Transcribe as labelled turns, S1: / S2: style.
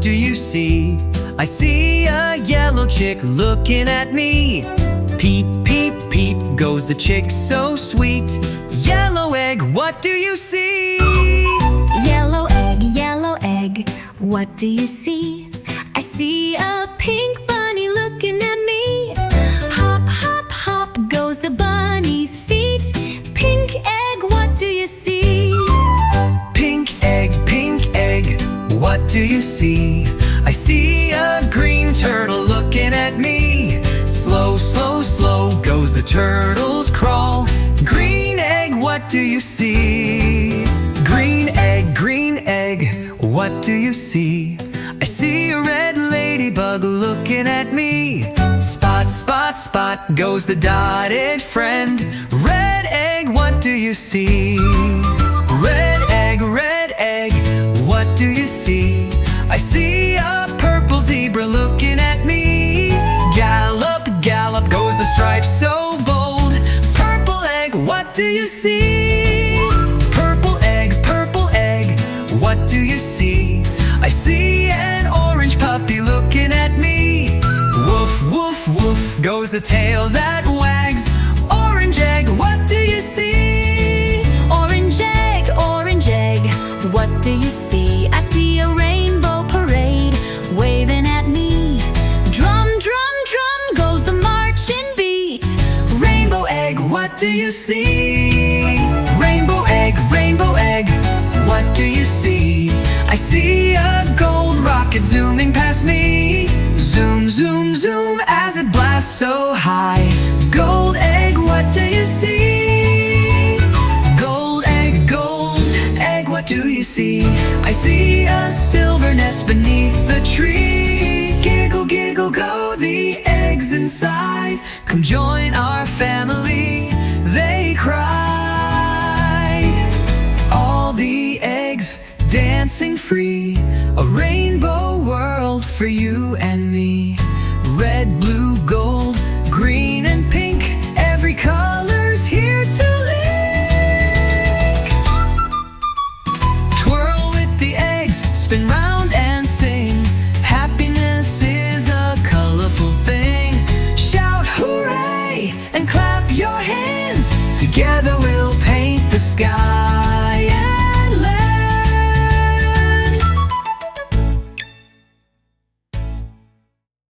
S1: what do you see? I see a yellow chick looking at me. Peep, peep, peep goes the chick so sweet. Yellow egg, what do you see?
S2: Yellow egg, what do you see? I see a pink bunny looking at me. Hop, hop, hop goes the bunny's feet. Pink egg, what do you see?
S1: Pink egg, what do you see? I see a green turtle looking at me. Slow, slow, slow goes the turtle's crawl. Green egg, what do you see? Green egg, what do you see? I see a red ladybug looking at me. Spot, spot, spot goes the dotted friend. Red egg, what do you see? Red egg, what do you see? I see a purple zebra looking at me. Gallop, gallop goes the stripe so bold. Purple egg, what do you see? Purple egg, what do you see? I see an orange puppy looking at me. Woof, woof, woof goes the tail that wags. Orange egg, what do you see?
S2: Orange egg, what do you see? I see a rainbow parade waving at me. Drum, drum, drum goes the marching beat.
S1: Rainbow egg, what do you see? Rainbow egg, what do you see? I see a gold rocket zooming past me. Zoom, zoom, zoom as it blasts so high. Gold egg, what do you see? Gold egg, what do you see? I see a silver nest beneath the tree. Giggle, giggle go the eggs inside. Come join our